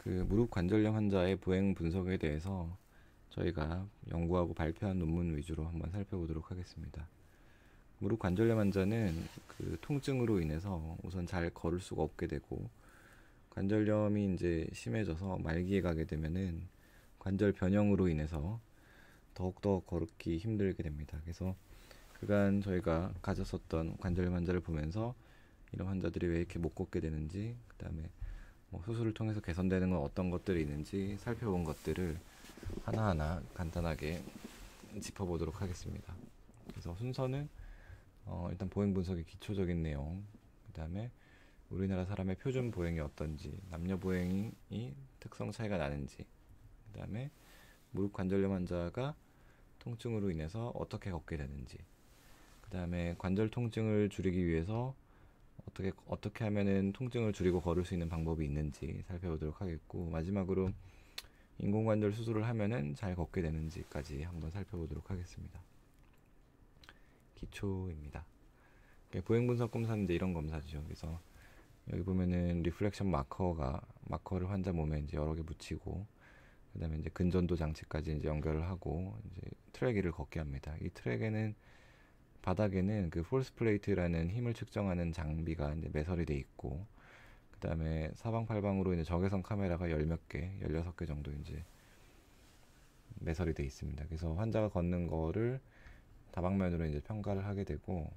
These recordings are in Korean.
그 무릎 관절염 환자의 보행 분석에 대해서 저희가 연구하고 발표한 논문 위주로 한번 살펴보도록 하겠습니다. 무릎 관절염 환자는 그 통증으로 인해서 우선 잘 걸을 수가 없게 되고, 관절염이 이제 심해져서 말기에 가게 되면은 관절 변형으로 인해서 더욱더 걸기 힘들게 됩니다. 그래서 그간 저희가 가졌었던 관절염 환자를 보면서 이런 환자들이 왜 이렇게 못 걷게 되는지, 그 다음에 뭐 수술을 통해서 개선되는 건 어떤 것들이 있는지 살펴본 것들을 하나하나 간단하게 짚어보도록 하겠습니다. 그래서 순서는 일단 보행 분석의 기초적인 내용, 그 다음에 우리나라 사람의 표준 보행이 어떤지, 남녀 보행이 특성 차이가 나는지, 그 다음에 무릎 관절염 환자가 통증으로 인해서 어떻게 걷게 되는지, 그 다음에 관절 통증을 줄이기 위해서 어떻게 하면은 통증을 줄이고 걸을 수 있는 방법이 있는지 살펴보도록 하겠고, 마지막으로 인공관절 수술을 하면은 잘 걷게 되는지까지 한번 살펴보도록 하겠습니다. 기초입니다. 보행 분석 검사는 이제 이런 검사죠. 그래서 여기 보면은 리플렉션 마커를 환자 몸에 이제 여러 개 붙이고, 그다음에 이제 근전도 장치까지 이제 연결을 하고 이제 트랙 위를 걷게 합니다. 이 트랙에는 바닥에는 그 폴스 플레이트라는 힘을 측정하는 장비가 이제 매설이 돼 있고, 그다음에 사방팔방으로 이제 적외선 카메라가 열 몇 개, 16개 정도 이제 매설이 돼 있습니다. 그래서 환자가 걷는 거를 다방면으로 이제 평가를 하게 되고,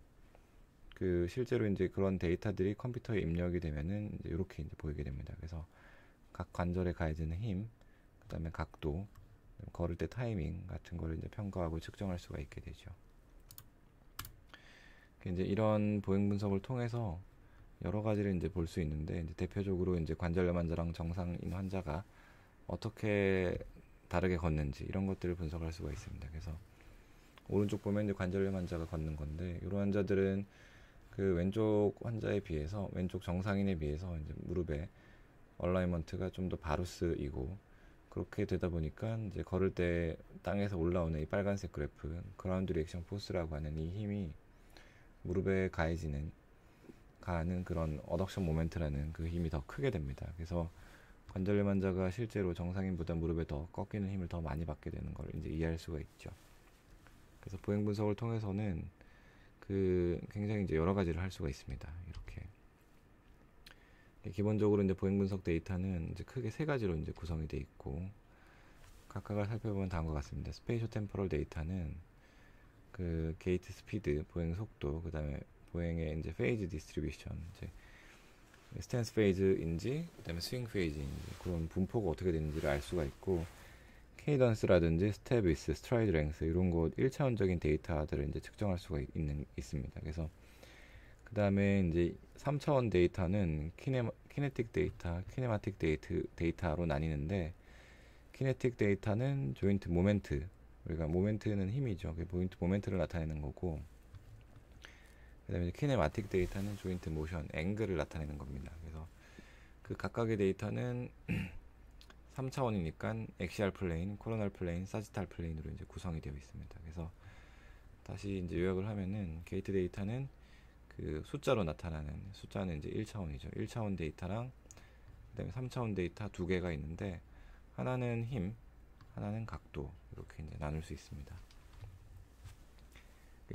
그 실제로 이제 그런 데이터들이 컴퓨터에 입력이 되면은 이제 이렇게 이제 보이게 됩니다. 그래서 각 관절에 가해지는 힘, 그다음에 각도, 걸을 때 타이밍 같은 거를 이제 평가하고 측정할 수가 있게 되죠. 이제 이런 보행 분석을 통해서 여러 가지를 이제 볼 수 있는데, 이제 대표적으로 이제 관절염 환자랑 정상인 환자가 어떻게 다르게 걷는지 이런 것들을 분석할 수가 있습니다. 그래서 오른쪽 보면 이제 관절염 환자가 걷는 건데, 이런 환자들은 그 왼쪽 환자에 비해서, 왼쪽 정상인에 비해서 이제 무릎의 얼라이먼트가 좀 더 바루스이고, 그렇게 되다 보니까 이제 걸을 때 땅에서 올라오는 이 빨간색 그래프, 그라운드 리액션 포스라고 하는 이 힘이 무릎에 가하는 그런 어덕션 모멘트라는 그 힘이 더 크게 됩니다. 그래서 관절염 환자가 실제로 정상인보다 무릎에 더 꺾이는 힘을 더 많이 받게 되는 걸 이제 이해할 수가 있죠. 그래서 보행 분석을 통해서는 그 굉장히 이제 여러 가지를 할 수가 있습니다. 이렇게 기본적으로 이제 보행 분석 데이터는 이제 크게 세 가지로 이제 구성이 되어 있고, 각각을 살펴보면 다음과 같습니다. 스페이쇼 템포럴 데이터는 그 게이트 스피드, 보행 속도, 그 다음에 보행의 이제 페이즈 디스트리뷰션, 이제 스탠스 페이즈인지, 그 다음에 스윙 페이즈인지, 그런 분포가 어떻게 되는지를 알 수가 있고, 케이던스라든지 스텝 위스, 스트라이드 랭스, 이런 거 1차원적인 데이터들을 이제 측정할 수가 있습니다. 그래서 그 다음에 이제 3차원 데이터는 키네틱 데이터, 키네마틱 데이터로 나뉘는데, 키네틱 데이터는 조인트 모멘트, 우리가 모멘트는 힘이죠. 그 조인트 모멘트를 나타내는 거고, 그 다음에 키네마틱 데이터는 조인트 모션, 앵글을 나타내는 겁니다. 그래서 그 각각의 데이터는 3차원이니까 엑시알 플레인, 코로널 플레인, 사지탈 플레인으로 이제 구성이 되어 있습니다. 그래서 다시 이제 요약을 하면은, 게이트 데이터는 그 숫자로 나타나는, 숫자는 이제 1차원이죠. 1차원 데이터랑 그다음에 3차원 데이터 두 개가 있는데, 하나는 힘, 하나는 각도, 이렇게 이제 나눌 수 있습니다.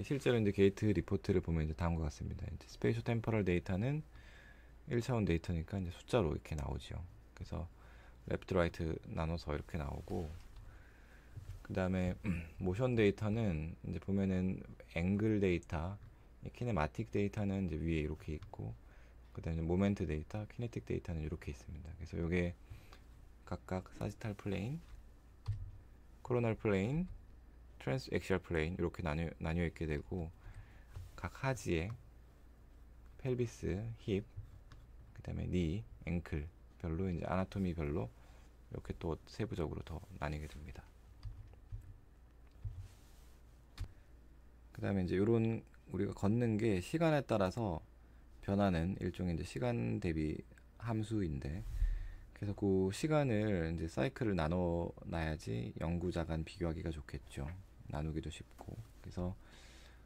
실제로 이제 게이트 리포트를 보면 이제 다음과 같습니다. 이제 스페이쇼 템퍼럴 데이터는 1차원 데이터니까 이제 숫자로 이렇게 나오죠. 그래서 레프트 라이트 나눠서 이렇게 나오고, 그 다음에 모션 데이터는 이제 보면은 앵글 데이터, 키네마틱 데이터는 이제 위에 이렇게 있고, 그 다음에 모멘트 데이터, 키네틱 데이터는 이렇게 있습니다. 그래서 이게 각각 사지탈 플레인, 코로널 플레인, 트랜스 엑시얼 플레인 이렇게 나뉘어 있게 되고, 각 하지에 펠비스, 힙, 그 다음에 니, 앵클 별로, 이제 아나토미 별로 이렇게 또 세부적으로 더 나뉘게 됩니다. 그 다음에 이제 이런 우리가 걷는 게 시간에 따라서 변하는 일종의 이제 시간 대비 함수인데, 그래서 그 시간을 이제 사이클을 나눠 놔야지 연구자 간 비교하기가 좋겠죠. 나누기도 쉽고. 그래서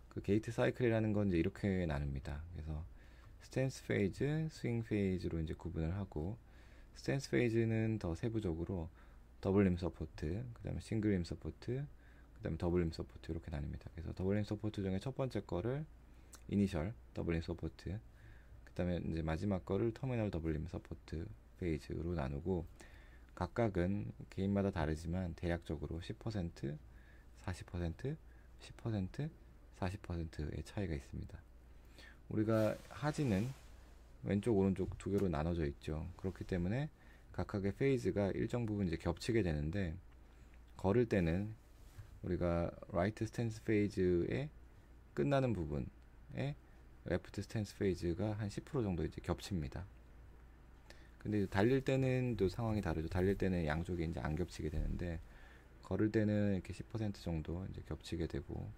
그 게이트 사이클이라는 건 이제 이렇게 나눕니다. 그래서 스탠스 페이즈, 스윙 페이즈로 이제 구분을 하고, 스탠스 페이즈는 더 세부적으로 더블 림 서포트, 그 다음에 싱글 림 서포트, 그 다음에 더블 림 서포트 이렇게 나뉩니다. 그래서 더블 림 서포트 중에 첫 번째 거를 이니셜 더블 림 서포트, 그 다음에 이제 마지막 거를 터미널 더블 림 서포트 페이즈로 나누고, 각각은 개인마다 다르지만 대략적으로 10%, 40%, 10%, 40%의 차이가 있습니다. 우리가 하지는 왼쪽 오른쪽 두 개로 나눠져 있죠. 그렇기 때문에 각각의 페이즈가 일정 부분 이제 겹치게 되는데, 걸을 때는 우리가 라이트 스탠스 페이즈의 끝나는 부분에 레프트 스탠스 페이즈가 한 10% 정도 이제 겹칩니다. 근데 달릴 때는 또 상황이 다르죠. 달릴 때는 양쪽이 이제 안 겹치게 되는데, 걸을 때는 이렇게 10% 정도 이제 겹치게 되고,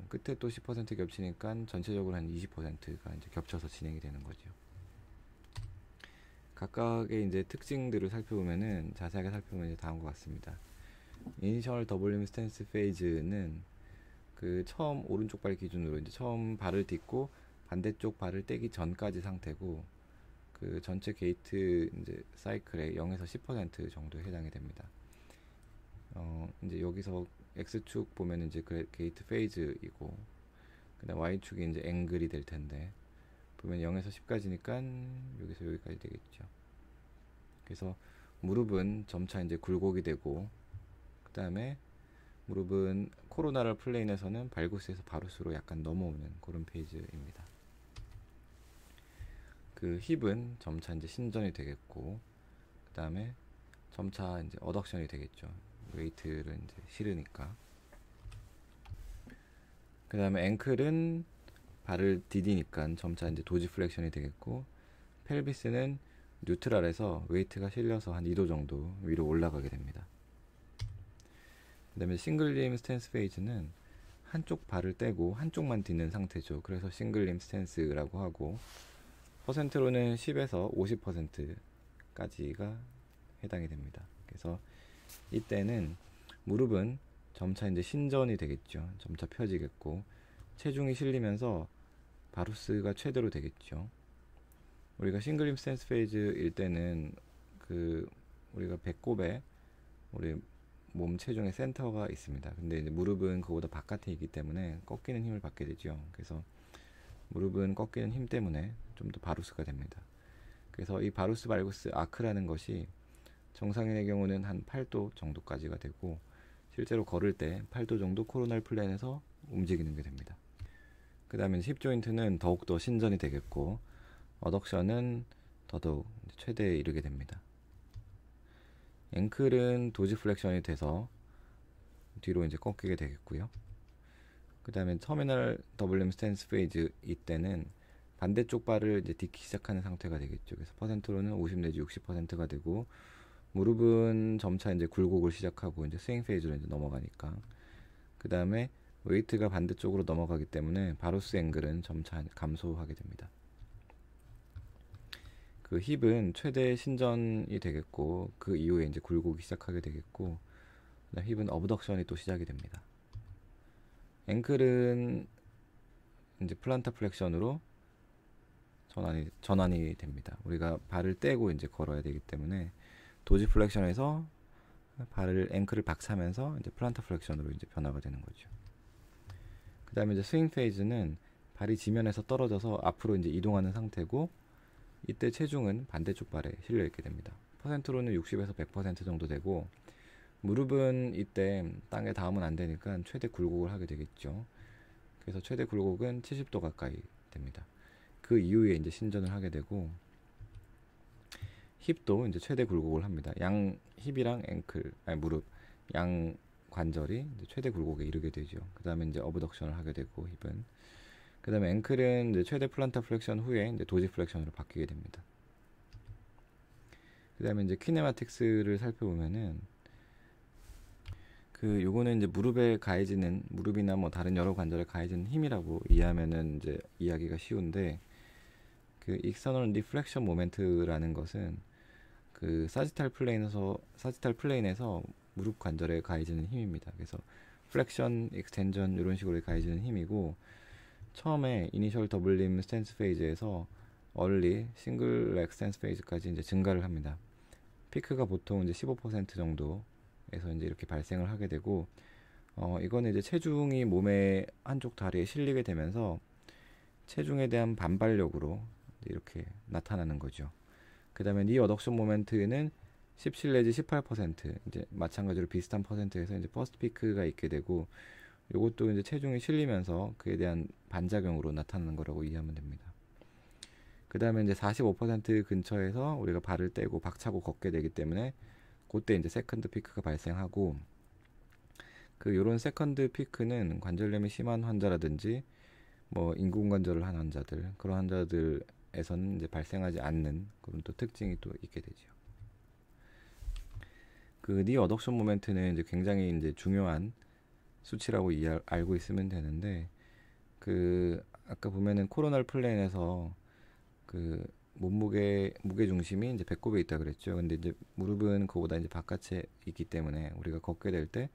끝에 또 10% 겹치니까 전체적으로 한 20%가 이제 겹쳐서 진행이 되는 거죠. 각각의 이제 특징들을 살펴보면은, 자세하게 살펴보면 이제 다음과 같습니다. 이니셜 더블림 스탠스 페이즈는 그 처음 오른쪽 발 기준으로 이제 처음 발을 딛고 반대쪽 발을 떼기 전까지 상태고, 그 전체 게이트 이제 사이클의 0에서 10% 정도에 해당이 됩니다. 이제 여기서 X축 보면 이제 그 게이트 페이즈이고, 그다음 Y축이 이제 앵글이 될 텐데, 보면 0에서 10까지니까 여기서 여기까지 되겠죠. 그래서 무릎은 점차 이제 굴곡이 되고, 그 다음에 무릎은 코로나럴 플레인에서는 발구스에서 바루스로 약간 넘어오는 그런 페이지입니다. 그 힙은 점차 이제 신전이 되겠고, 그 다음에 점차 이제 어덕션이 되겠죠. 웨이트를 이제 실으니까. 그 다음에 앵클은 발을 디디니까 점차 이제 도지 플렉션이 되겠고, 펠비스는 뉴트럴에서 웨이트가 실려서 한 2도 정도 위로 올라가게 됩니다. 그 다음에 싱글림 스탠스 페이즈는 한쪽 발을 떼고 한쪽만 딛는 상태죠. 그래서 싱글림 스탠스라고 하고, 퍼센트로는 10에서 50%까지가 해당이 됩니다. 그래서 이때는 무릎은 점차 이제 신전이 되겠죠. 점차 펴지겠고, 체중이 실리면서 바루스가 최대로 되겠죠. 우리가 싱글림 스탠스 페이즈일 때는 그 우리가 배꼽에 우리 몸 체중의 센터가 있습니다. 근데 이제 무릎은 그보다 바깥에 있기 때문에 꺾이는 힘을 받게 되죠. 그래서 무릎은 꺾이는 힘 때문에 좀 더 바루스가 됩니다. 그래서 이 바루스 발구스 아크라는 것이 정상인의 경우는 한 8도 정도까지가 되고, 실제로 걸을 때 8도 정도 코로날 플랜에서 움직이는 게 됩니다. 그 다음에 힙 조인트는 더욱더 신전이 되겠고, 어덕션은 더더욱 최대에 이르게 됩니다. 앵클은 도지 플렉션이 돼서 뒤로 이제 꺾이게 되겠고요. 그 다음에 터미널 더블림 스탠스 페이즈 이때는 반대쪽 발을 이제 딛기 시작하는 상태가 되겠죠. 그래서 퍼센트로는 50 내지 60%가 되고, 무릎은 점차 이제 굴곡을 시작하고 이제 스윙 페이즈로 이제 넘어가니까, 그 다음에 웨이트가 반대쪽으로 넘어가기 때문에 바루스 앵글은 점차 감소하게 됩니다. 그 힙은 최대 신전이 되겠고, 그 이후에 이제 굴곡이 시작하게 되겠고, 힙은 어브덕션이 또 시작이 됩니다. 앵클은 이제 플란타 플렉션으로 전환이 됩니다. 우리가 발을 떼고 이제 걸어야 되기 때문에 도지 플렉션에서 앵클을 박차면서 이제 플란타 플렉션으로 이제 변화가 되는 거죠. 그 다음에 이제 스윙 페이즈는 발이 지면에서 떨어져서 앞으로 이제 이동하는 상태고, 이때 체중은 반대쪽 발에 실려 있게 됩니다. 퍼센트로는 60에서 100% 정도 되고, 무릎은 이때 땅에 닿으면 안 되니까 최대 굴곡을 하게 되겠죠. 그래서 최대 굴곡은 70도 가까이 됩니다. 그 이후에 이제 신전을 하게 되고, 힙도 이제 최대 굴곡을 합니다. 양 힙이랑 무릎 양 관절이 이제 최대 굴곡에 이르게 되죠. 그 다음에 이제 어브덕션을 하게 되고, 힙은 그 다음에 앵클은 이제 최대 플란타 플렉션 후에 이제 도지 플렉션으로 바뀌게 됩니다. 그 다음에 이제 키네마틱스를 살펴보면은, 요거는 이제 무릎에 가해지는, 무릎이나 뭐 다른 여러 관절에 가해지는 힘이라고 이해하면은 이제 이해하기가 쉬운데, 그 익스터널 리플렉션 모멘트라는 것은 그 사지탈 플레인에서 무릎 관절에 가해지는 힘입니다. 그래서 플렉션, 익스텐전 이런 식으로 가해지는 힘이고, 처음에 이니셜 더블림 스탠스 페이즈에서 얼리 싱글 렉 스탠스 페이즈까지 이제 증가를 합니다. 피크가 보통 이제 15% 정도에서 이제 이렇게 발생을 하게 되고, 이거는 이제 체중이 몸의 한쪽 다리에 실리게 되면서 체중에 대한 반발력으로 이렇게 나타나는 거죠. 그 다음에 니 어덕션 모멘트는 17 내지 18% 이제 마찬가지로 비슷한 퍼센트에서 이제 퍼스트 피크가 있게 되고, 이것도 이제 체중이 실리면서 그에 대한 반작용으로 나타나는 거라고 이해하면 됩니다. 그 다음에 이제 45% 근처에서 우리가 발을 떼고 박차고 걷게 되기 때문에 그때 이제 세컨드 피크가 발생하고, 그 요런 세컨드 피크는 관절염이 심한 환자라든지 뭐 인공관절을 한 환자들, 그런 환자들에서는 이제 발생하지 않는 그런 또 특징이 또 있게 되죠. 그 니 어덕션 모멘트는 이제 굉장히 이제 중요한 수치라고 알고 있으면 되는데, 그 아까 보면은 코로널 플레인에서 그 무게 중심이 이제 배꼽에 있다 그랬죠. 근데 이제 무릎은 그보다 이제 바깥에 있기 때문에 우리가 걷게 될 때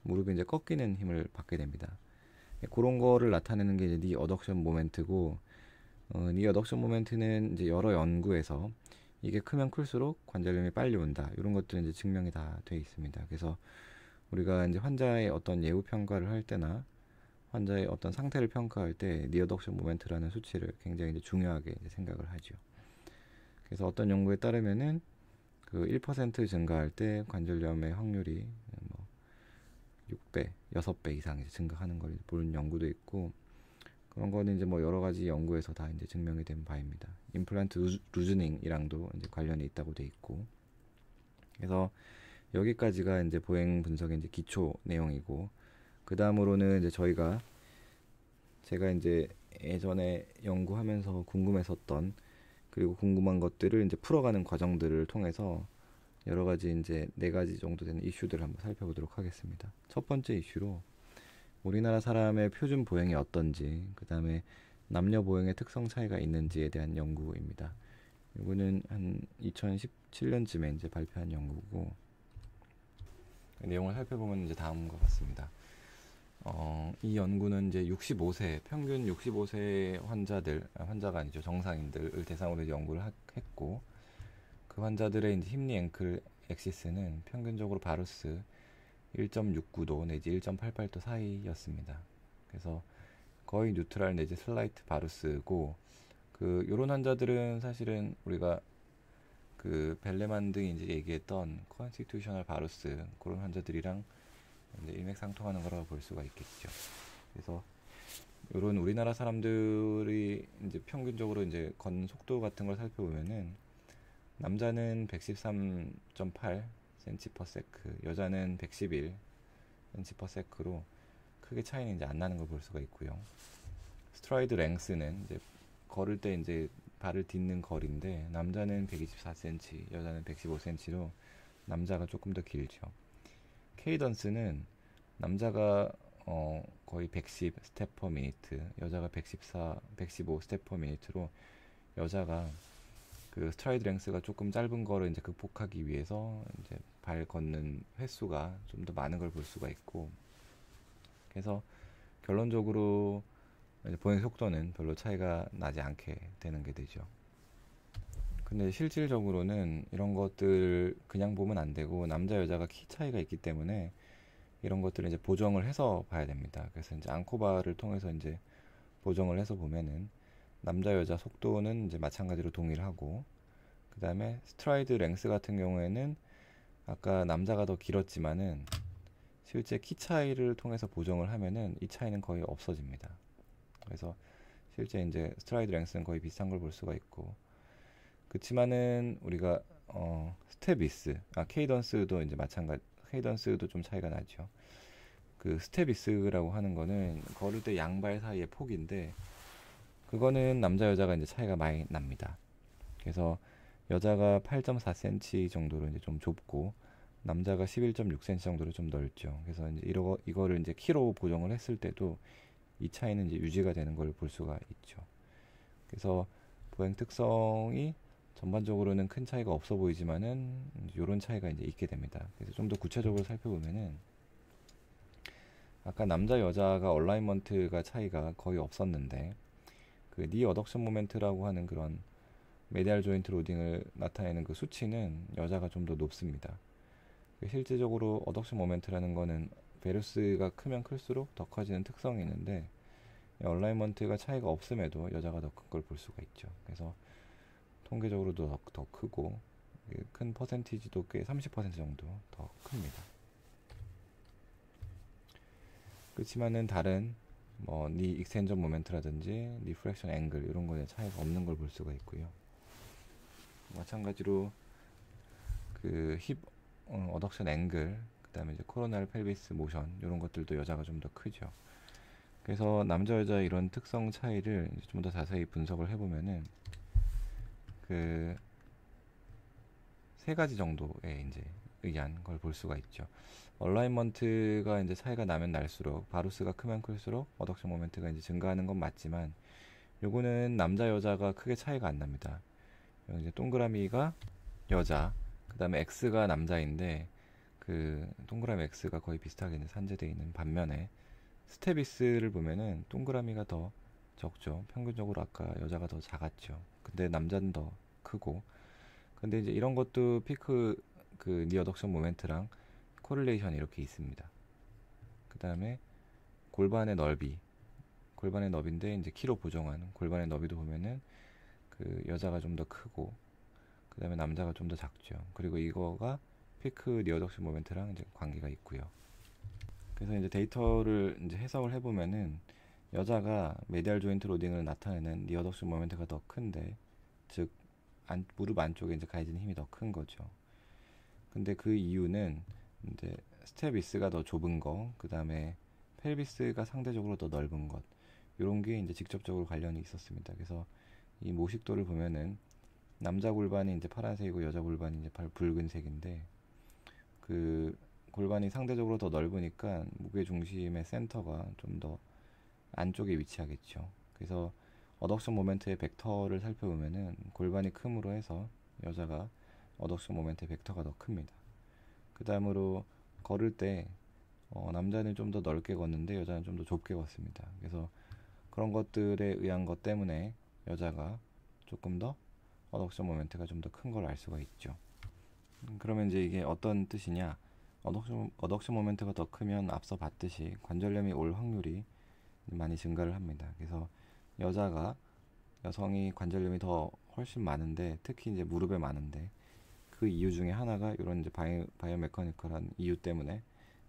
무릎이 이제 꺾이는 힘을 받게 됩니다. 그런 거를 나타내는 게 이제 니 어덕션 모멘트고, 니 어덕션 모멘트는 이제 여러 연구에서 이게 크면 클수록 관절염이 빨리 온다, 이런 것들은 이제 증명이 다 돼 있습니다. 그래서 우리가 이제 환자의 어떤 예후 평가를 할 때나 환자의 어떤 상태를 평가할 때 니어덕션 모멘트라는 수치를 굉장히 이제 중요하게 이제 생각을 하죠. 그래서 어떤 연구에 따르면은 그 1% 증가할 때 관절염의 확률이 뭐 6배, 6배 이상 이제 증가하는 걸 보는 연구도 있고, 그런 거는 이제 뭐 여러 가지 연구에서 다 이제 증명이 된 바입니다. 임플란트 루즈닝이랑도 이제 관련이 있다고 돼 있고. 그래서 여기까지가 이제 보행 분석의 이제 기초 내용이고, 그 다음으로는 이제 제가 이제 예전에 연구하면서 궁금했었던, 그리고 궁금한 것들을 이제 풀어가는 과정들을 통해서 여러 가지 이제 4가지 정도 되는 이슈들을 한번 살펴보도록 하겠습니다. 첫 번째 이슈로 우리나라 사람의 표준 보행이 어떤지, 그 다음에 남녀 보행의 특성 차이가 있는지에 대한 연구입니다. 이거는 한 2017년쯤에 이제 발표한 연구고, 내용을 살펴보면 이제 다음과 같습니다. 이 연구는 이제 65세, 평균 65세 환자가 아니죠. 정상인들을 대상으로 연구를 했고, 그 환자들의 이제 심리 앵클 엑시스는 평균적으로 바루스 1.69도 내지 1.88도 사이였습니다. 그래서 거의 뉴트럴 내지 슬라이트 바루스고, 그 요런 환자들은 사실은 우리가 그 벨레만 등이 이제 얘기했던 컨스티튜셔널 바루스, 그런 환자들이랑 이제 일맥상통하는 거라고 볼 수가 있겠죠. 그래서 요런 우리나라 사람들이 이제 평균적으로 이제 걷는 속도 같은 걸 살펴보면은 남자는 113.8 cm/s, 여자는 111 cm/s로 크게 차이는 이제 안 나는 걸 볼 수가 있고요. 스트라이드 랭스는 이제 걸을 때 이제 발을 딛는 거리인데, 남자는 124cm, 여자는 115cm로 남자가 조금 더 길죠. 케이던스는 남자가 거의 110 스텝 퍼 미니트, 여자가 115 스텝 퍼 미니트로 여자가 그 스트라이드 랭스가 조금 짧은 거를 이제 극복하기 위해서 이제 발 걷는 횟수가 좀 더 많은 걸 볼 수가 있고, 그래서 결론적으로 보행 속도는 별로 차이가 나지 않게 되는 게 되죠. 근데 실질적으로는 이런 것들 그냥 보면 안 되고, 남자 여자가 키 차이가 있기 때문에 이런 것들을 이제 보정을 해서 봐야 됩니다. 그래서 이제 앙코바를 통해서 이제 보정을 해서 보면은 남자 여자 속도는 이제 마찬가지로 동일하고, 그 다음에 스트라이드 랭스 같은 경우에는 아까 남자가 더 길었지만은 실제 키 차이를 통해서 보정을 하면은 이 차이는 거의 없어집니다. 그래서 실제 이제 스트라이드 랭스는 거의 비슷한 걸 볼 수가 있고, 그렇지만은 우리가 케이던스도 이제 케이던스도 좀 차이가 나죠. 그 스테비스라고 하는 거는 걸을 때 양발 사이의 폭인데, 그거는 남자 여자가 이제 차이가 많이 납니다. 그래서 여자가 8.4cm 정도로 이제 좀 좁고, 남자가 11.6cm 정도로 좀 넓죠. 그래서 이제 이거를 이제 키로 보정을 했을 때도 이 차이는 이제 유지가 되는 걸 볼 수가 있죠. 그래서 보행 특성이 전반적으로는 큰 차이가 없어 보이지만은 이런 차이가 이제 있게 됩니다. 그래서 좀 더 구체적으로 살펴보면은 아까 남자 여자가 얼라이먼트가 차이가 거의 없었는데, 그 니 어덕션 모멘트라고 하는 그런 메디알 조인트 로딩을 나타내는 그 수치는 여자가 좀 더 높습니다. 실제적으로 어덕션 모멘트라는 거는 베루스가 크면 클수록 더 커지는 특성이 있는데, 얼라이먼트가 차이가 없음에도 여자가 더 큰 걸 볼 수가 있죠. 그래서 통계적으로도 더 크고, 큰 퍼센티지도 꽤 30% 정도 더 큽니다. 그렇지만은 다른 니 익스텐전 모멘트라든지 리프렉션 앵글 이런 거에 차이가 없는 걸 볼 수가 있고요. 마찬가지로 그 힙 어덕션 앵글, 그다음에 이제 코로날 펠비스 모션 이런 것들도 여자가 좀 더 크죠. 그래서 남자 여자 이런 특성 차이를 좀 더 자세히 분석을 해보면은 그 세 가지 정도의 이제 의한 걸 볼 수가 있죠. 얼라이먼트가 이제 차이가 나면 날수록, 바루스가 크면 클수록 어덕션 모멘트가 이제 증가하는 건 맞지만, 요거는 남자 여자가 크게 차이가 안 납니다. 이제 동그라미가 여자, 그 다음에 X가 남자인데, 그 동그라미 X가 거의 비슷하게 이제 산재되어 있는 반면에, 스테비스를 보면은 동그라미가 더 적죠. 평균적으로 아까 여자가 더 작았죠. 근데 남자는 더 크고. 근데 이제 이런 것도 피크 그 니어덕션 모멘트랑 코릴레이션이 이렇게 있습니다. 그 다음에 골반의 너비인데 이제 키로 보정한 골반의 너비도 보면은 그 여자가 좀 더 크고, 그 다음에 남자가 좀 더 작죠. 그리고 이거가 피크 니어덕션 모멘트랑 이제 관계가 있고요. 그래서 이제 데이터를 이제 해석을 해보면은 여자가 메디알 조인트 로딩을 나타내는 니어덕션 모멘트가 더 큰데, 즉 무릎 안쪽에 이제 가해지는 힘이 더 큰 거죠. 근데 그 이유는 이제 스테비스가 더 좁은 거, 그 다음에 펠비스가 상대적으로 더 넓은 것, 이런 게 이제 직접적으로 관련이 있었습니다. 그래서 이 모식도를 보면은 남자 골반이 이제 파란색이고 여자 골반이 이제 붉은색인데, 그 골반이 상대적으로 더 넓으니까 무게 중심의 센터가 좀 더 안쪽에 위치하겠죠. 그래서 어덕션 모멘트의 벡터를 살펴보면은 골반이 큼으로 해서 여자가 어덕션 모멘트의 벡터가 더 큽니다. 그 다음으로 걸을 때 남자는 좀 더 넓게 걷는데 여자는 좀 더 좁게 걷습니다. 그래서 그런 것들에 의한 것 때문에 여자가 조금 더 어덕션 모멘트가 좀 더 큰 걸 알 수가 있죠. 그러면 이제 이게 어떤 뜻이냐? 어덕션 모멘트가 더 크면 앞서 봤듯이 관절염이 올 확률이 많이 증가를 합니다. 그래서 여성이 관절염이 더 훨씬 많은데, 특히 이제 무릎에 많은데, 그 이유 중에 하나가 이런 이제 바이오 메커니컬한 이유 때문에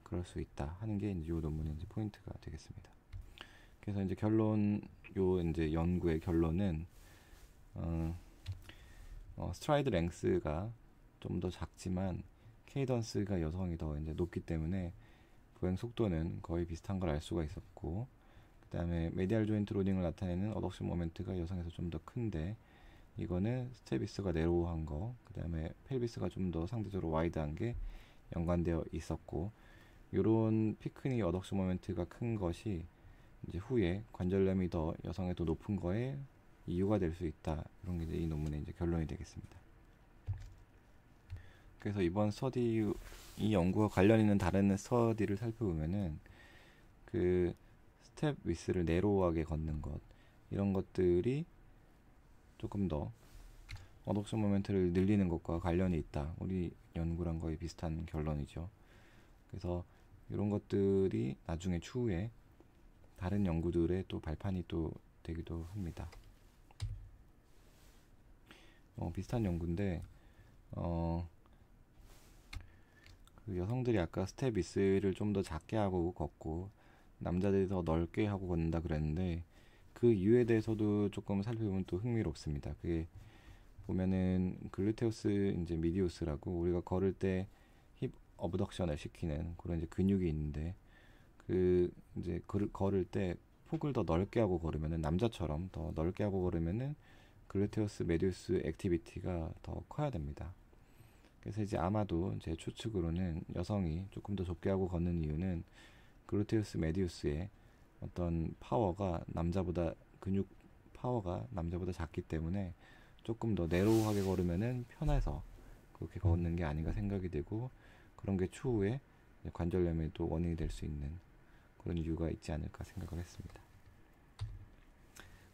그럴 수 있다 하는 게 이제 이 논문의 이제 포인트가 되겠습니다. 그래서 이제 이제 연구의 결론은 스트라이드 랭스가 좀 더 작지만 케이던스가 여성이 더 이제 높기 때문에 보행 속도는 거의 비슷한 걸 알 수가 있었고, 그 다음에 메디알 조인트 로딩을 나타내는 어덕션 모멘트가 여성에서 좀 더 큰데, 이거는 스테비스가 네로우한 거, 그 다음에 펠비스가 좀 더 상대적으로 와이드한 게 연관되어 있었고, 요런 피크니 어덕션 모멘트가 큰 것이 이제 후에 관절염이 더 여성에 더 높은 거에 이유가 될 수 있다. 이런 게 이제 이 논문의 이제 결론이 되겠습니다. 그래서 이번 스터디, 이 연구와 관련 있는 다른 스터디를 살펴보면은 그 스텝 위스를 네로우하게 걷는 것, 이런 것들이 조금 더 어덕션 모멘트를 늘리는 것과 관련이 있다. 우리 연구랑 거의 비슷한 결론이죠. 그래서 이런 것들이 나중에 추후에 다른 연구들의 또 발판이 또 되기도 합니다. 비슷한 연구인데 그 여성들이 아까 스텝 위스를 좀 더 작게 하고 걷고 남자들이 더 넓게 하고 걷는다 그랬는데, 그 이유에 대해서도 조금 살펴보면 또 흥미롭습니다. 그게 보면은 글루테우스 이제 미디우스라고 우리가 걸을 때 힙 어브덕션을 시키는 그런 이제 근육이 있는데, 그 이제 걸을 때 폭을 더 넓게 하고 걸으면은, 남자처럼 더 넓게 하고 걸으면은 글루테우스 메디우스 액티비티가 더 커야 됩니다. 그래서 이제 아마도 제 추측으로는 여성이 조금 더 좁게 하고 걷는 이유는 글루테우스 메디우스의 어떤 파워가 근육 파워가 남자보다 작기 때문에 조금 더 네로우하게 걸으면은 편해서 그렇게 걷는 게 아닌가 생각이 되고, 그런 게 추후에 관절염의 또 원인이 될 수 있는 그런 이유가 있지 않을까 생각을 했습니다.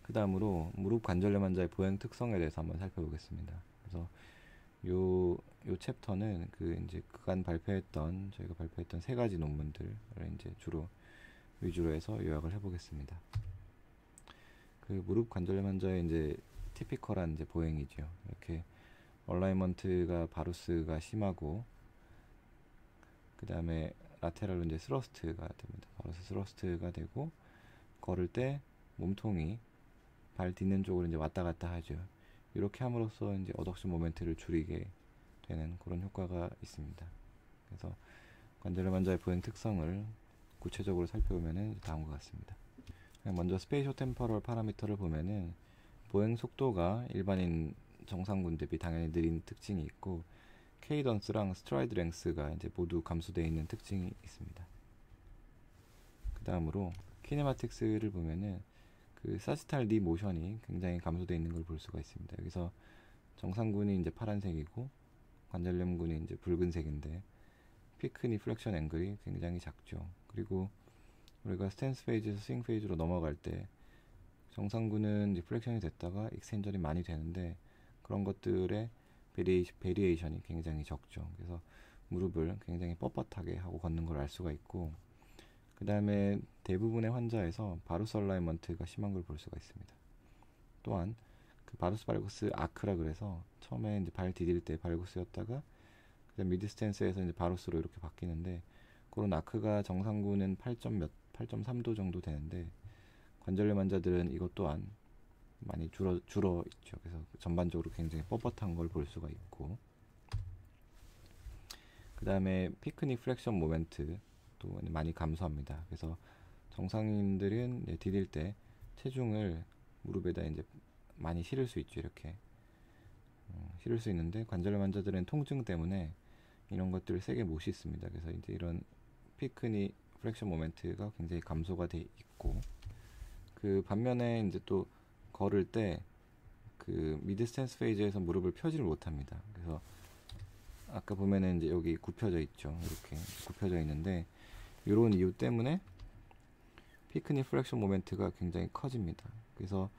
그 다음으로 무릎 관절염 환자의 보행 특성에 대해서 한번 살펴보겠습니다. 그래서 요 챕터는 이제 저희가 발표했던 세 가지 논문들을 이제 위주로 해서 요약을 해보겠습니다. 무릎 관절염 환자의 이제 티피컬한 이제 보행이죠. 이렇게 얼라이먼트가 바루스가 심하고, 그 다음에 라테랄로 이제 스러스트가 됩니다. 바루스 스러스트가 되고, 걸을 때 몸통이 발 딛는 쪽으로 이제 왔다 갔다 하죠. 이렇게 함으로써 이제 어덕션 모멘트를 줄이게 되는 그런 효과가 있습니다. 그래서 관절염 환자의 보행 특성을 구체적으로 살펴보면은 다음과 같습니다. 먼저 스페이쇼 템퍼럴 파라미터를 보면은 보행 속도가 일반인 정상군 대비 당연히 느린 특징이 있고, 케이던스랑 스트라이드 랭스가 이제 모두 감소되어 있는 특징이 있습니다. 그 다음으로 키네마틱스를 보면은 사지탈 니 모션이 굉장히 감소되어 있는 걸 볼 수가 있습니다. 여기서 정상군이 이제 파란색이고 관절염군이 이제 붉은색인데, 피크 니 플렉션 앵글이 굉장히 작죠. 그리고 우리가 스탠스 페이지에서 스윙 페이지로 넘어갈 때 정상군은 이제 플렉션이 됐다가 익스텐전이 많이 되는데, 그런 것들의 베리에이션이 굉장히 적죠. 그래서 무릎을 굉장히 뻣뻣하게 하고 걷는 걸 알 수가 있고, 그 다음에 대부분의 환자에서 바루스 얼라이먼트가 심한 걸 볼 수가 있습니다. 또한 바루스 발구스 아크라 그래서 처음에 이제 발 디딜 때 발구스였다가 그다음 미드 스탠스에서 이제 바루스로 이렇게 바뀌는데, 그런 아크가 정상군은 8.3도 정도 되는데, 관절염 환자들은 이것 또한 많이 줄어 있죠. 그래서 전반적으로 굉장히 뻣뻣한 걸 볼 수가 있고, 그 다음에 피크닉 플렉션 모멘트도 많이 감소합니다. 그래서 정상인들은 디딜 때 체중을 무릎에다 이제 많이 실을 수 있죠. 이렇게 실을 수 있는데, 관절염 환자들은 통증 때문에 이런 것들을 세게 못 싣습니다. 그래서 이제 이런 피크닉 플렉션 모멘트가 굉장히 감소가 돼 있고, 반면에 이제 또 걸을 때 미드 스탠스 페이지에서 무릎을 펴지를 못합니다. 그래서 아까 보면은 이제 여기 굽혀져 있죠. 이렇게 굽혀져 있는데, 이런 이유 때문에 피크닉 플렉션 모멘트가 굉장히 커집니다. 그래서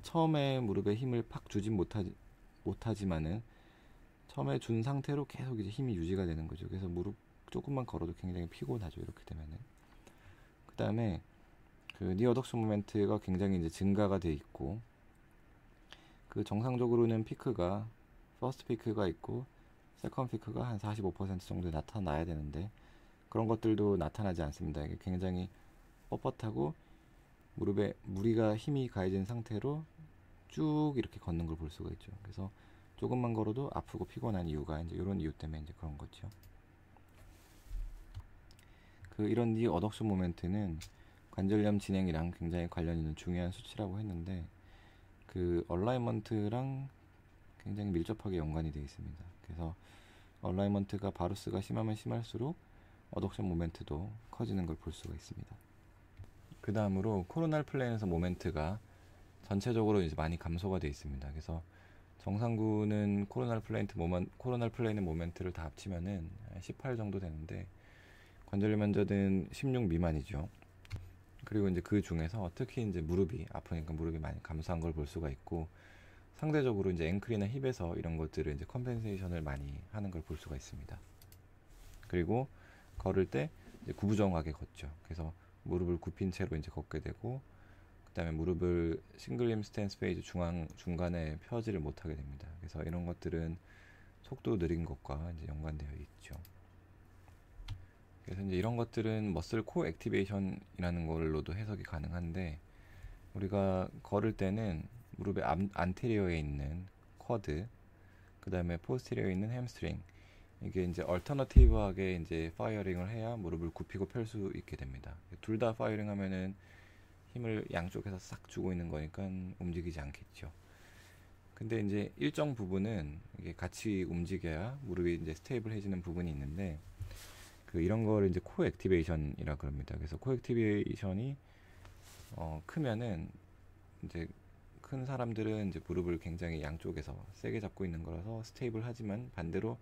처음에 무릎에 힘을 팍 주진 못하지만은 처음에 준 상태로 계속 이제 힘이 유지가 되는 거죠. 그래서 무릎 조금만 걸어도 굉장히 피곤하죠. 이렇게 되면은. 그 다음에 니 어덕션 모멘트가 굉장히 이제 증가가 돼 있고, 정상적으로는 피크가 퍼스트 피크가 있고 세컨드 피크가 한 45% 정도 나타나야 되는데, 그런 것들도 나타나지 않습니다. 이게 굉장히 뻣뻣하고 무릎에 무리가 힘이 가해진 상태로 쭉 이렇게 걷는 걸 볼 수가 있죠. 그래서 조금만 걸어도 아프고 피곤한 이유가 이제 이런 이유 때문에 이제 그런 거죠. 이런 니 어덕션 모멘트는 관절염 진행이랑 굉장히 관련 있는 중요한 수치라고 했는데, 얼라이먼트랑 굉장히 밀접하게 연관이 되어 있습니다. 그래서 얼라이먼트가 바루스가 심하면 심할수록 어덕션 모멘트도 커지는 걸 볼 수가 있습니다. 그 다음으로 코로날 플레인에서 모멘트가 전체적으로 이제 많이 감소가 되어 있습니다. 그래서 정상군은 코로날 플레인의 모멘트를 다 합치면은 18 정도 되는데, 관절염 환자들은 16 미만이죠. 그리고 이제 그 중에서 특히 이제 무릎이 아프니까 무릎이 많이 감소한 걸 볼 수가 있고, 상대적으로 이제 앵클이나 힙에서 이런 것들을 이제 컴펜세이션을 많이 하는 걸 볼 수가 있습니다. 그리고 걸을 때 이제 구부정하게 걷죠. 그래서 무릎을 굽힌 채로 이제 걷게 되고, 그다음에 무릎을 싱글림 스탠스 페이지 중간에 펴지를 못하게 됩니다. 그래서 이런 것들은 속도 느린 것과 이제 연관되어 있죠. 그래서 이제 이런 것들은 머슬 코 액티베이션이라는 걸로도 해석이 가능한데, 우리가 걸을 때는 무릎의 안테리어에 있는 쿼드, 그 다음에 포스테리어에 있는 햄스트링, 이게 이제 얼터너티브하게 이제 파이어링을 해야 무릎을 굽히고 펼 수 있게 됩니다. 둘 다 파이어링 하면은 힘을 양쪽에서 싹 주고 있는 거니까 움직이지 않겠죠. 근데 이제 일정 부분은 이게 같이 움직여야 무릎이 이제 스테이블해지는 부분이 있는데, 이런 거를 이제 코 액티베이션이라 그럽니다. 그래서 코 액티베이션이 크면은 이제 큰 사람들은 이제 무릎을 굉장히 양쪽에서 세게 잡고 있는 거라서 스테이블하지만 반대로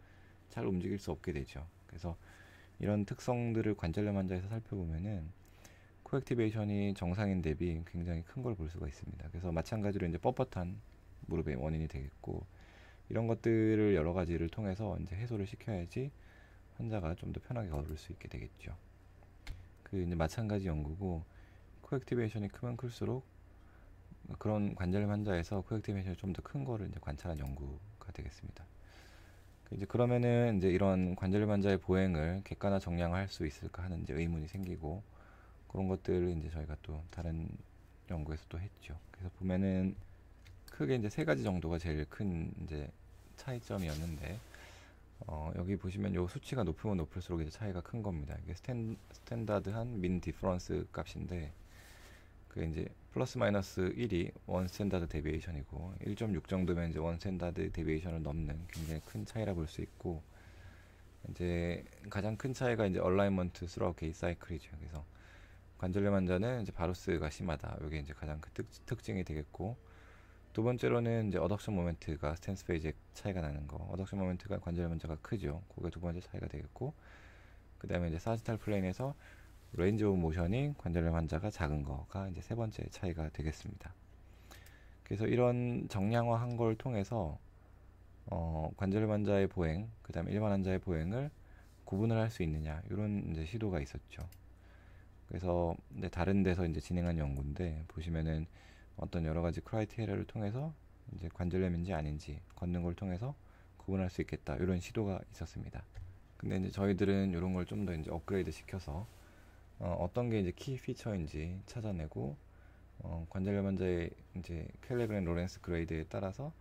잘 움직일 수 없게 되죠. 그래서 이런 특성들을 관절염 환자에서 살펴보면은 코액티베이션이 정상인 대비 굉장히 큰 걸 볼 수가 있습니다. 그래서 마찬가지로 이제 뻣뻣한 무릎의 원인이 되겠고, 이런 것들을 여러 가지를 통해서 이제 해소를 시켜야지 환자가 좀 더 편하게 걸을 수 있게 되겠죠. 그 이제 마찬가지 연구고, 코액티베이션이 크면 클수록 그런 관절염 환자에서 코액티베이션이 좀 더 큰 거를 이제 관찰한 연구가 되겠습니다. 이제 그러면은 이제 이런 관절염 환자의 보행을 객관화 정량화할 수 있을까 하는 이제 의문이 생기고, 그런 것들을 이제 저희가 또 다른 연구에서 또 했죠. 그래서 보면은 크게 이제 세 가지 정도가 제일 큰 이제 차이점이었는데, 여기 보시면 요 수치가 높으면 높을수록 이제 차이가 큰 겁니다. 이게 스탠다드한 민 디퍼런스 값인데, 그 이제 플러스 마이너스 1이 원 스탠다드 데비에이션이고 1.6 정도면 이제 원 스탠다드 데비에이션을 넘는 굉장히 큰 차이라 볼 수 있고, 이제 가장 큰 차이가 이제 얼라이먼트 스로우 게이 사이클이죠. 그래서 관절염 환자는 이제 바루스가 심하다. 이게 이제 가장 큰 특징이 되겠고, 두 번째로는 이제 어덕션 모멘트가 스탠스 페이지에 차이가 나는 거. 어덕션 모멘트가 관절염 환자가 크죠. 그게 두 번째 차이가 되겠고, 그 다음에 이제 사지탈 플레인에서 레인지 오브 모션이 관절염 환자가 작은 거가 이제 세 번째 차이가 되겠습니다. 그래서 이런 정량화한 걸 통해서 관절염 환자의 보행, 그 다음에 일반 환자의 보행을 구분을 할 수 있느냐, 이런 이제 시도가 있었죠. 그래서 이제 다른 데서 이제 진행한 연구인데, 보시면은 어떤 여러 가지 크라이테리아를 통해서 이제 관절염인지 아닌지 걷는 걸 통해서 구분할 수 있겠다, 이런 시도가 있었습니다. 근데 이제 저희들은 이런 걸 좀 더 이제 업그레이드 시켜서 어떤 게 이제 키 피처인지 찾아내고, 관절염 환자의 이제 켈레그랜 로렌스 그레이드에 따라서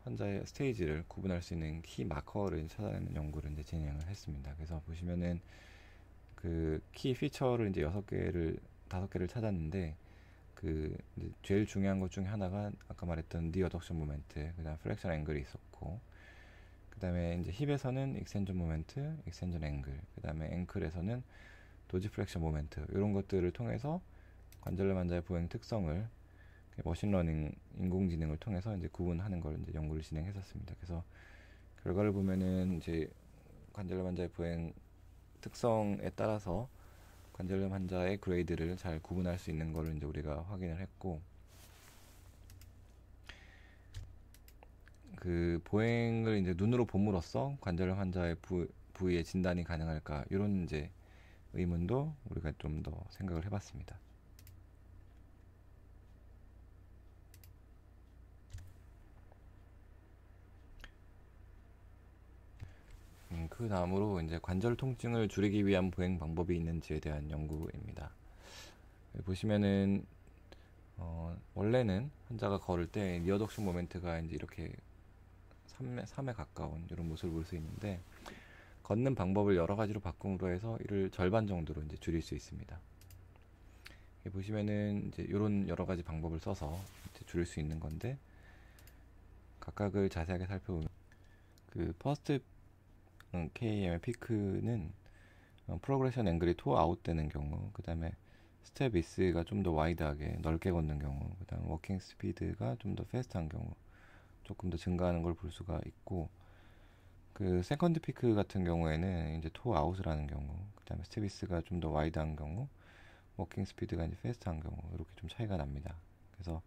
환자의 스테이지를 구분할 수 있는 키 마커를 찾아내는 연구를 이제 진행을 했습니다. 그래서 보시면은 그 키 피처를 이제 6개를 5개를 찾았는데, 그 이제 제일 중요한 것 중에 하나가 아까 말했던 디어덕션 모멘트, 그다음 프랙션 앵글이 있었고, 그다음에 이제 힙에서는 익스텐전 모멘트, 익스텐전 앵글, 그다음에 앵클에서는 도지 프랙션 모멘트, 이런 것들을 통해서 관절염 환자의 보행 특성을 머신러닝 인공지능을 통해서 이제 구분하는 걸 이제 연구를 진행했었습니다. 그래서 결과를 보면은 이제 관절염 환자의 보행 특성에 따라서 관절염 환자의 그레이드를 잘 구분할 수 있는 걸 이제 우리가 확인을 했고, 그 보행을 이제 눈으로 봄으로써 관절염 환자의 부위의 진단이 가능할까, 이런 이제 의문도 우리가 좀 더 생각을 해봤습니다. 그 다음으로 이제 관절 통증을 줄이기 위한 보행 방법이 있는지에 대한 연구입니다. 보시면은 원래는 환자가 걸을 때 니어덕션 모멘트가 이제 이렇게 3에 가까운 이런 모습을 볼 수 있는데, 걷는 방법을 여러 가지로 바꿈으로 해서 이를 절반 정도로 이제 줄일 수 있습니다. 보시면은 이제 이런 여러 가지 방법을 써서 이제 줄일 수 있는 건데, 각각을 자세하게 살펴보면 그 퍼스트 KM의 피크는 프로그레션 앵글이 토 아웃되는 경우, 그 다음에 스텝 위스가 좀 더 와이드하게 넓게 걷는 경우, 그 다음에 워킹 스피드가 좀 더 패스트한 경우 조금 더 증가하는 걸 볼 수가 있고, 그 세컨드 피크 같은 경우에는 이제 토 아웃을 하는 경우, 그 다음에 스텝 위스가 좀 더 와이드한 경우, 워킹 스피드가 이제 패스트한 경우, 이렇게 좀 차이가 납니다. 그래서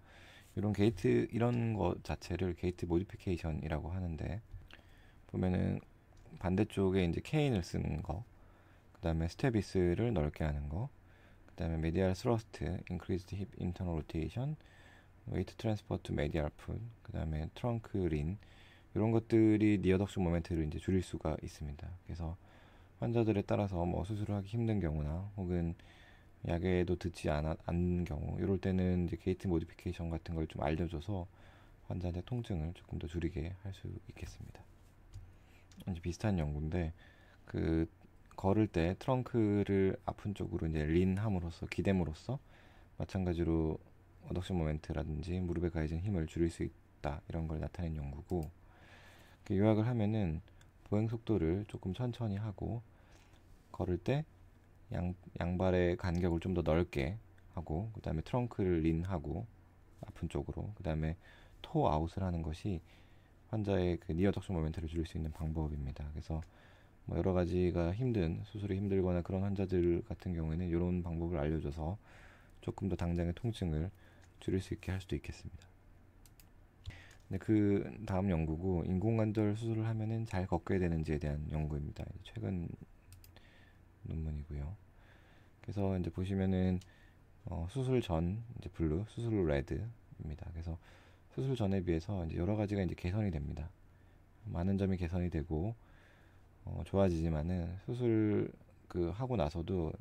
이런 게이트, 이런 것 자체를 게이트 모디피케이션이라고 하는데, 보면은 반대쪽에 이제 케인을 쓰는 거, 그 다음에 스테비스를 넓게 하는 거, 그 다음에 메디알 스러스트, 인크리즈드 힙 인터널 로테이션, 웨이트 트랜스포트 메디알 풋, 그 다음에 트렁크 린, 이런 것들이 니어덕션 모멘트를 이제 줄일 수가 있습니다. 그래서 환자들에 따라서 뭐 수술을 하기 힘든 경우나 혹은 약에도 듣지 않는 경우, 이럴 때는 이제 게이트 모디피케이션 같은 걸 좀 알려줘서 환자의 통증을 조금 더 줄이게 할 수 있겠습니다. 이제 비슷한 연구인데, 그 걸을 때 트렁크를 아픈 쪽으로 이제 린함으로써, 기댐으로써 마찬가지로 어덕션 모멘트라든지 무릎에 가해진 힘을 줄일 수 있다, 이런 걸 나타낸 연구고, 요약을 하면은 보행 속도를 조금 천천히 하고, 걸을 때 양발의 간격을 좀 더 넓게 하고, 그 다음에 트렁크를 린하고 아픈 쪽으로, 그 다음에 토 아웃을 하는 것이 환자의 그 니어덕션 모멘트를 줄일 수 있는 방법입니다. 그래서 뭐 여러 가지가 수술이 힘들거나 그런 환자들 같은 경우에는 이런 방법을 알려줘서 조금 더 당장의 통증을 줄일 수 있게 할 수도 있겠습니다. 네, 그 다음 연구고 인공관절 수술을 하면은 잘 걷게 되는지에 대한 연구입니다. 최근 논문이고요. 그래서 이제 보시면은 수술 전 이제 블루, 수술 후 레드입니다. 그래서 수술 전에 비해서 이제 여러 가지가 이제 개선이 됩니다. 많은 점이 개선이 되고 좋아지지만은 수술 그 하고 나서도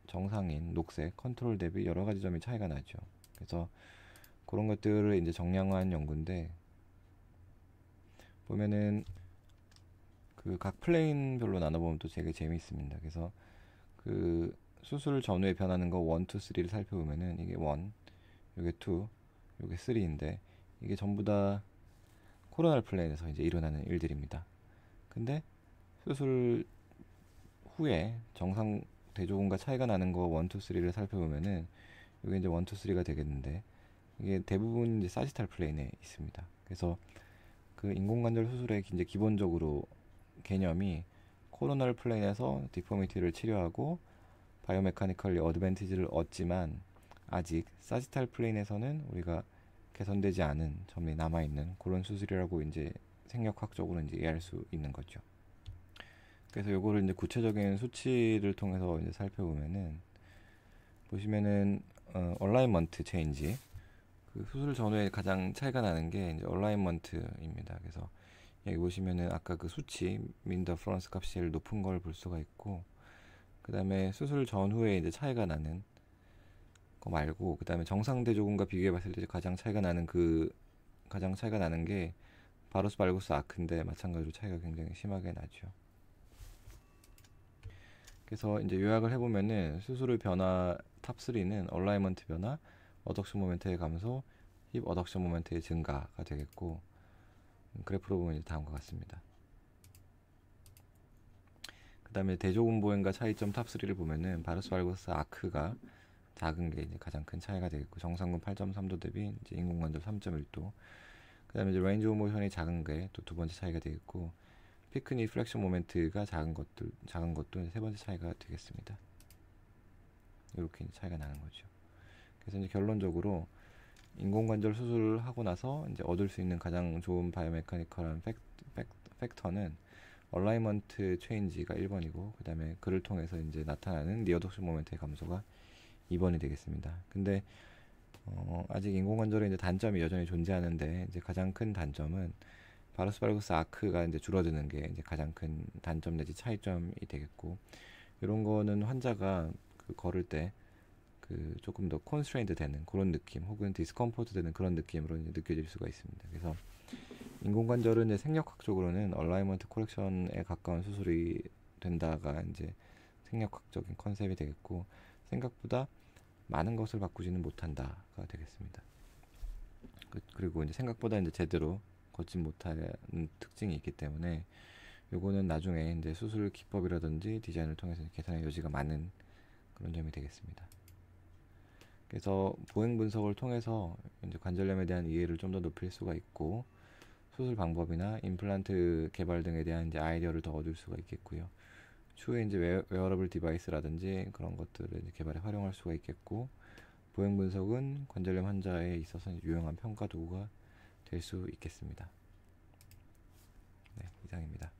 정상인 녹색 컨트롤 대비 여러 가지 점이 차이가 나죠. 그래서 그런 것들을 이제 정량화한 연구인데 보면은 그 각 플레인별로 나눠보면 또 되게 재미있습니다. 그래서 그 수술 전후에 변하는 거 1, 2, 3를 살펴보면은 이게 1, 이게 2, 이게 3인데 이게 전부 다 코로날 플레인에서 이제 일어나는 일들입니다. 근데 수술 후에 정상 대조군과 차이가 나는 거 1, 2, 3를 살펴보면은 이게 이제 1, 2, 3가 되겠는데 이게 대부분 이제 사지탈 플레인에 있습니다. 그래서 그 인공관절 수술의 이제 기본적으로 개념이 코로날 플레인에서 디포미티를 치료하고 바이오메카니컬리 어드밴티지를 얻지만 아직 사지탈 플레인에서는 우리가 개선되지 않은 점이 남아있는 그런 수술이라고 이제 생략학적으로 이제 이해할 수 있는 거죠. 그래서 요거를 이제 구체적인 수치를 통해서 이제 살펴보면은 보시면은 얼라이먼트 체인지 그 수술 전후에 가장 차이가 나는 게 이제 얼라이먼트입니다. 그래서 여기 보시면은 아까 그 수치 민더 플러런스 값이 제일 높은 걸 볼 수가 있고 그 다음에 수술 전후에 이제 차이가 나는 거 말고 그 다음에 정상 대조군과 비교해 봤을 때 가장 차이가 나는 게 바루스 발구스 아크인데 마찬가지로 차이가 굉장히 심하게 나죠. 그래서 이제 요약을 해보면은 수술의 변화 탑3는 얼라이먼트 변화, 어덕션 모멘트의 감소, 힙 어덕션 모멘트의 증가가 되겠고 그래프로 보면 이제 다음과 같습니다. 그 다음에 대조군 보행과 차이점 탑3를 보면은 바루스 발구스 아크가 작은 게 이제 가장 큰 차이가 되겠고 정상군 8.3도 대비 이제 인공관절 3.1도 그 다음에 이제 레인지 오브 모션이 작은 게 또 두 번째 차이가 되겠고 피크니 플렉션 모멘트가 작은 것도 세 번째 차이가 되겠습니다. 이렇게 이제 차이가 나는 거죠. 그래서 이제 결론적으로 인공관절 수술을 하고 나서 이제 얻을 수 있는 가장 좋은 바이오메카니컬한 팩터는 얼라이먼트 체인지가 1번이고 그 다음에 그를 통해서 이제 나타나는 리어덕션 모멘트의 감소가 2번이 되겠습니다. 근데 아직 인공관절에 이제 단점이 여전히 존재하는데 이제 가장 큰 단점은 바루스 발구스 아크가 이제 줄어드는 게 이제 가장 큰 단점 내지 차이점이 되겠고 이런 거는 환자가 그 걸을 때 그 조금 더 컨스트레인드 되는 그런 느낌 혹은 디스컴포트 되는 그런 느낌으로 이제 느껴질 수가 있습니다. 그래서 인공관절은 이제 생략학적으로는 얼라이먼트 코렉션에 가까운 수술이 된다가 이제 생략학적인 컨셉이 되겠고 생각보다 많은 것을 바꾸지는 못한다가 되겠습니다. 그리고 이제 생각보다 이제 제대로 걷지 못하는 특징이 있기 때문에 요거는 나중에 이제 수술 기법이라든지 디자인을 통해서 개선의 여지가 많은 그런 점이 되겠습니다. 그래서 보행 분석을 통해서 이제 관절염에 대한 이해를 좀 더 높일 수가 있고 수술 방법이나 임플란트 개발 등에 대한 이제 아이디어를 더 얻을 수가 있겠고요. 추후에 이제 웨어러블 디바이스라든지 그런 것들을 이제 개발에 활용할 수가 있겠고 보행 분석은 관절염 환자에 있어서 유용한 평가 도구가 될 수 있겠습니다. 네, 이상입니다.